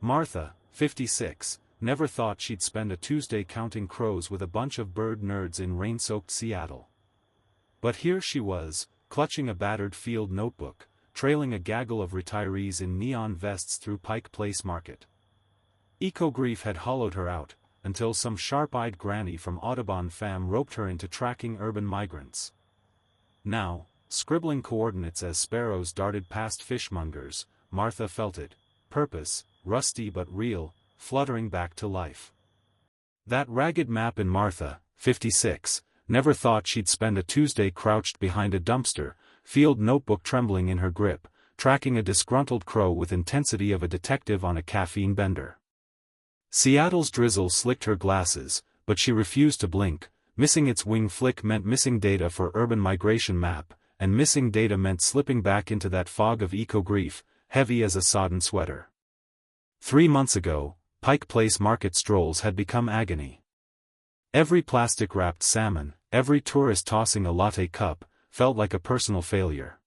Martha, 56, never thought she'd spend a Tuesday counting crows with a bunch of bird nerds in rain-soaked Seattle. But here she was, clutching a battered field notebook, trailing a gaggle of retirees in neon vests through Pike Place Market. Eco-grief had hollowed her out, until some sharp-eyed granny from Audubon Fam roped her into tracking urban migrants. Now, scribbling coordinates as sparrows darted past fishmongers, Martha felt it, purpose, rusty but real, fluttering back to life. That ragged map in Martha, 56, never thought she'd spend a Tuesday crouched behind a dumpster, field notebook trembling in her grip, tracking a disgruntled crow with intensity of a detective on a caffeine bender. Seattle's drizzle slicked her glasses, but she refused to blink. Missing its wing flick meant missing data for urban migration map, and missing data meant slipping back into that fog of eco-grief, heavy as a sodden sweater. 3 months ago, Pike Place Market strolls had become agony. Every plastic-wrapped salmon, every tourist tossing a latte cup, felt like a personal failure.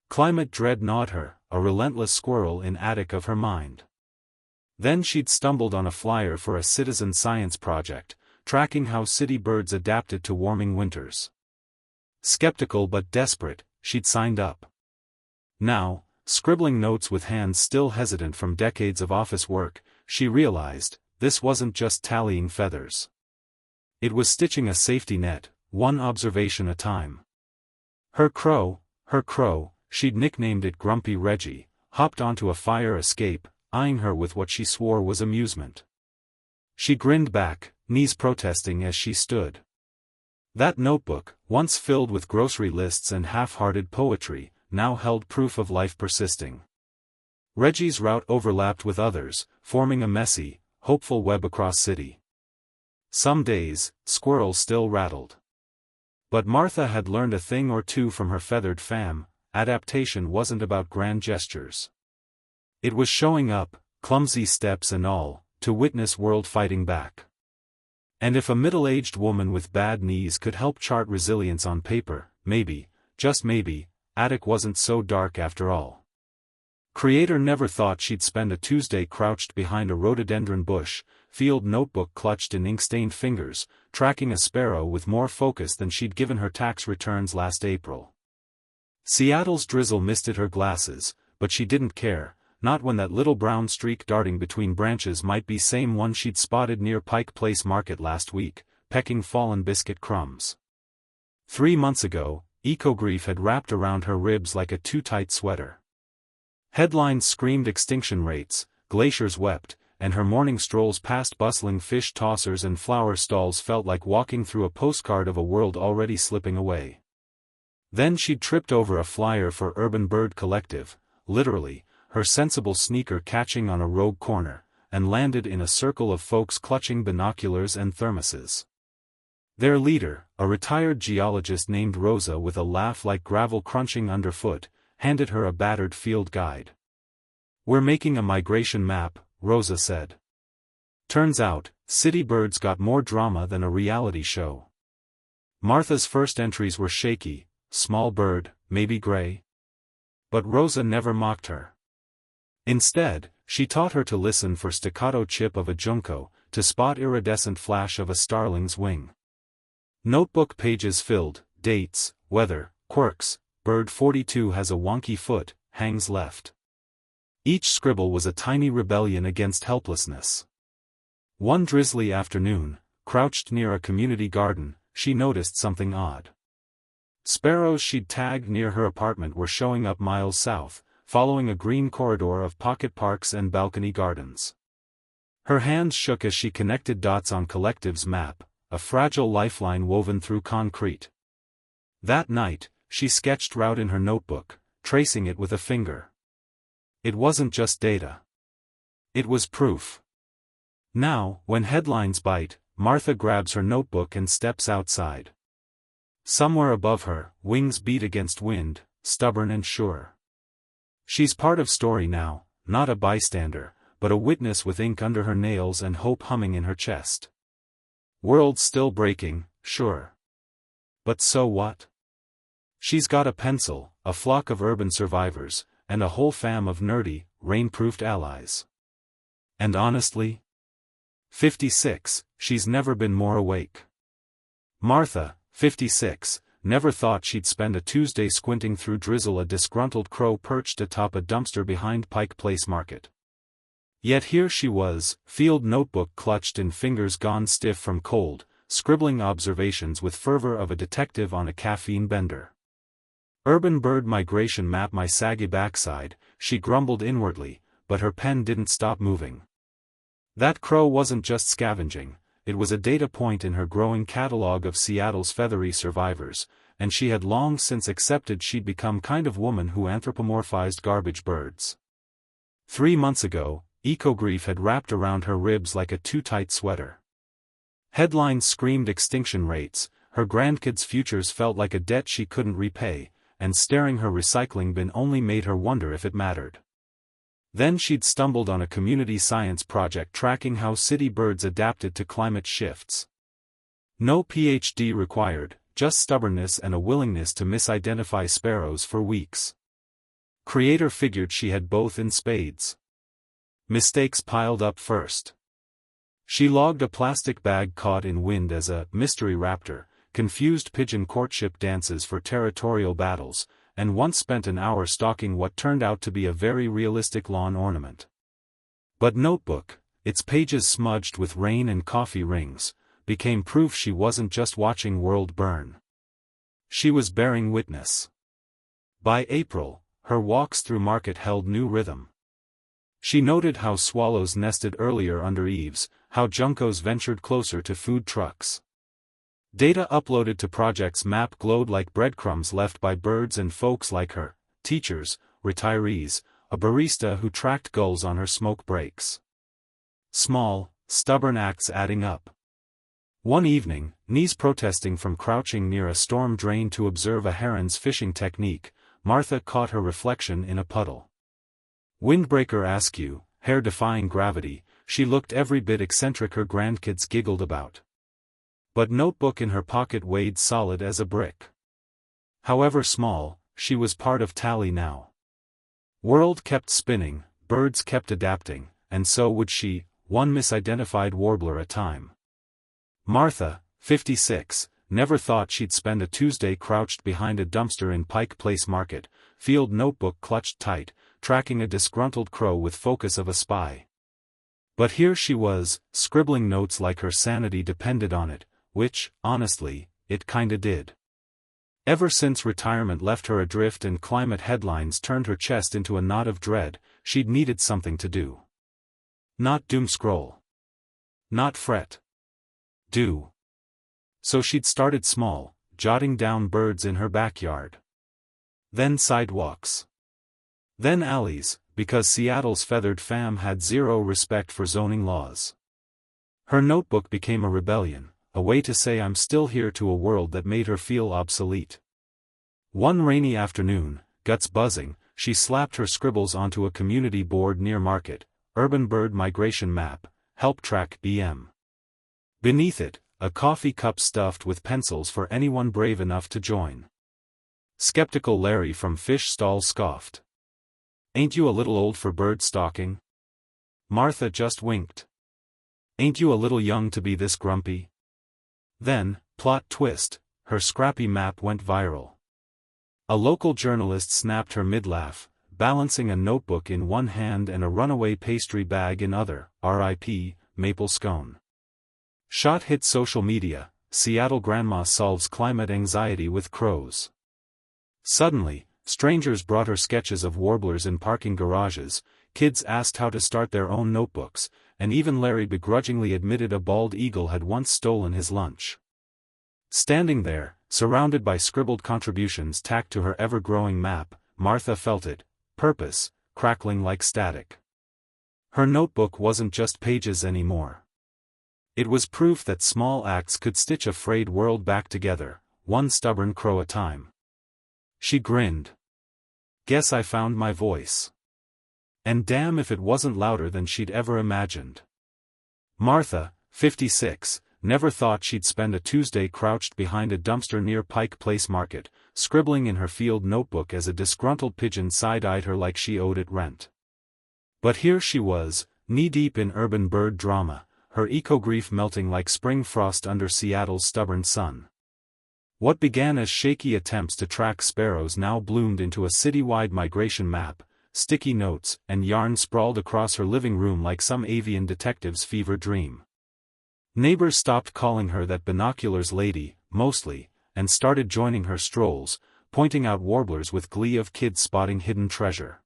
Climate dread gnawed her, a relentless squirrel in attic of her mind. Then she'd stumbled on a flyer for a citizen science project, tracking how city birds adapted to warming winters. Skeptical but desperate, she'd signed up. Now, scribbling notes with hands still hesitant from decades of office work, she realized, this wasn't just tallying feathers. It was stitching a safety net, one observation at a time. Her crow, she'd nicknamed it Grumpy Reggie, hopped onto a fire escape, eyeing her with what she swore was amusement. She grinned back, knees protesting as she stood. That notebook, once filled with grocery lists and half-hearted poetry, now held proof of life persisting. Reggie's route overlapped with others, forming a messy, hopeful web across city. Some days, squirrels still rattled. But Martha had learned a thing or two from her feathered fam. Adaptation wasn't about grand gestures. It was showing up, clumsy steps and all, to witness world fighting back. And if a middle-aged woman with bad knees could help chart resilience on paper, maybe, just maybe, attic wasn't so dark after all. Creator never thought she'd spend a Tuesday crouched behind a rhododendron bush, field notebook clutched in ink-stained fingers, tracking a sparrow with more focus than she'd given her tax returns last April. Seattle's drizzle misted her glasses, but she didn't care, not when that little brown streak darting between branches might be same one she'd spotted near Pike Place Market last week, pecking fallen biscuit crumbs. 3 months ago, eco-grief had wrapped around her ribs like a too-tight sweater. Headlines screamed extinction rates, glaciers wept, and her morning strolls past bustling fish tossers and flower stalls felt like walking through a postcard of a world already slipping away. Then she'd tripped over a flyer for Urban Bird Collective, literally, her sensible sneaker catching on a rogue corner, and landed in a circle of folks clutching binoculars and thermoses. Their leader, a retired geologist named Rosa with a laugh like gravel crunching underfoot, handed her a battered field guide. "We're making a migration map," Rosa said. Turns out, city birds got more drama than a reality show. Martha's first entries were shaky, small bird, maybe gray. But Rosa never mocked her. Instead, she taught her to listen for staccato chip of a junco, to spot iridescent flash of a starling's wing. Notebook pages filled, dates, weather, quirks, bird 42 has a wonky foot, hangs left. Each scribble was a tiny rebellion against helplessness. One drizzly afternoon, crouched near a community garden, she noticed something odd. Sparrows she'd tagged near her apartment were showing up miles south, following a green corridor of pocket parks and balcony gardens. Her hands shook as she connected dots on Collective's map, a fragile lifeline woven through concrete. That night, she sketched route in her notebook, tracing it with a finger. It wasn't just data. It was proof. Now, when headlines bite, Martha grabs her notebook and steps outside. Somewhere above her, wings beat against wind, stubborn and sure. She's part of story now, not a bystander, but a witness with ink under her nails and hope humming in her chest. World still breaking, sure. But so what? She's got a pencil, a flock of urban survivors, and a whole fam of nerdy, rain-proofed allies. And honestly, 56, she's never been more awake. Martha, 56, never thought she'd spend a Tuesday squinting through drizzle, a disgruntled crow perched atop a dumpster behind Pike Place Market. Yet here she was, field notebook clutched in fingers gone stiff from cold, scribbling observations with fervor of a detective on a caffeine bender. Urban bird migration map, my saggy backside, she grumbled inwardly, but her pen didn't stop moving. That crow wasn't just scavenging, it was a data point in her growing catalog of Seattle's feathery survivors, and she had long since accepted she'd become kind of woman who anthropomorphized garbage birds. 3 months ago, eco-grief had wrapped around her ribs like a too-tight sweater. Headlines screamed extinction rates, her grandkids' futures felt like a debt she couldn't repay, and staring her recycling bin only made her wonder if it mattered. Then she'd stumbled on a community science project tracking how city birds adapted to climate shifts. No PhD required, just stubbornness and a willingness to misidentify sparrows for weeks. Creator figured she had both in spades. Mistakes piled up first. She logged a plastic bag caught in wind as a mystery raptor, confused pigeon courtship dances for territorial battles, and once spent an hour stalking what turned out to be a very realistic lawn ornament. But Notebook, its pages smudged with rain and coffee rings, became proof she wasn't just watching world burn. She was bearing witness. By April, her walks through market held new rhythm. She noted how swallows nested earlier under eaves, how juncos ventured closer to food trucks. Data uploaded to projects map glowed like breadcrumbs left by birds and folks like her, teachers, retirees, a barista who tracked gulls on her smoke breaks. Small, stubborn acts adding up. One evening, knees protesting from crouching near a storm drain to observe a heron's fishing technique, Martha caught her reflection in a puddle. Windbreaker askew, hair defying gravity, she looked every bit eccentric her grandkids giggled about. But Notebook in her pocket weighed solid as a brick. However small, she was part of Tally now. World kept spinning, birds kept adapting, and so would she, one misidentified warbler at a time. Martha, 56, never thought she'd spend a Tuesday crouched behind a dumpster in Pike Place Market, field notebook clutched tight, tracking a disgruntled crow with focus of a spy. But here she was, scribbling notes like her sanity depended on it, which, honestly, it kinda did. Ever since retirement left her adrift and climate headlines turned her chest into a knot of dread, she'd needed something to do. Not doom scroll. Not fret. Do. So she'd started small, jotting down birds in her backyard. Then sidewalks. Then alleys, because Seattle's feathered fam had zero respect for zoning laws. Her notebook became a rebellion, a way to say I'm still here to a world that made her feel obsolete. One rainy afternoon, guts buzzing, she slapped her scribbles onto a community board near Market, Urban Bird Migration Map, Help Track BM. Beneath it, a coffee cup stuffed with pencils for anyone brave enough to join. Skeptical Larry from Fish Stall scoffed. Ain't you a little old for bird stalking? Martha just winked. Ain't you a little young to be this grumpy? Then, plot twist, her scrappy map went viral. A local journalist snapped her mid-laugh, balancing a notebook in one hand and a runaway pastry bag in other, R.I.P., maple scone. Shot hit social media, Seattle grandma solves climate anxiety with crows. Suddenly, strangers brought her sketches of warblers in parking garages, kids asked how to start their own notebooks, and even Larry begrudgingly admitted a bald eagle had once stolen his lunch. Standing there, surrounded by scribbled contributions tacked to her ever-growing map, Martha felt it, purpose, crackling like static. Her notebook wasn't just pages anymore. It was proof that small acts could stitch a frayed world back together, one stubborn crow at a time. She grinned. Guess I found my voice. And damn if it wasn't louder than she'd ever imagined. Martha, 56, never thought she'd spend a Tuesday crouched behind a dumpster near Pike Place Market, scribbling in her field notebook as a disgruntled pigeon side-eyed her like she owed it rent. But here she was, Knee-deep in urban bird drama, her eco-grief melting like spring frost under Seattle's stubborn sun. What began as shaky attempts to track sparrows now bloomed into a citywide migration map, sticky notes and yarn sprawled across her living room like some avian detective's fever dream. Neighbors stopped calling her that binoculars lady, mostly, and started joining her strolls, pointing out warblers with glee of kids spotting hidden treasure.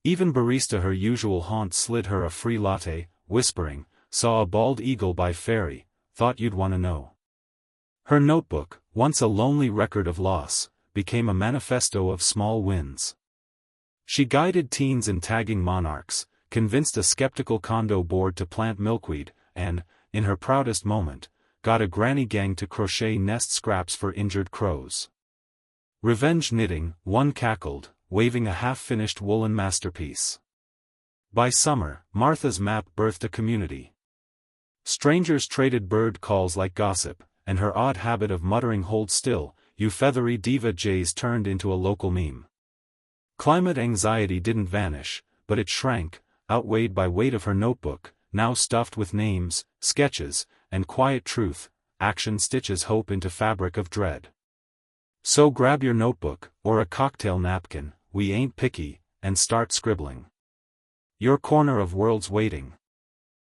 Even barista her usual haunt slid her a free latte, whispering, "Saw a bald eagle by ferry, thought you'd wanna know." Her notebook, once a lonely record of loss, became a manifesto of small wins. She guided teens in tagging monarchs, convinced a skeptical condo board to plant milkweed, and, in her proudest moment, got a granny gang to crochet nest scraps for injured crows. Revenge knitting, one cackled, waving a half-finished woolen masterpiece. By summer, Martha's map birthed a community. Strangers traded bird calls like gossip, and her odd habit of muttering "hold still, you feathery diva jays" turned into a local meme. Climate anxiety didn't vanish, but it shrank, outweighed by weight of her notebook, now stuffed with names, sketches, and quiet truth. Action stitches hope into fabric of dread. So grab your notebook, or a cocktail napkin, we ain't picky, and start scribbling. Your corner of world's waiting.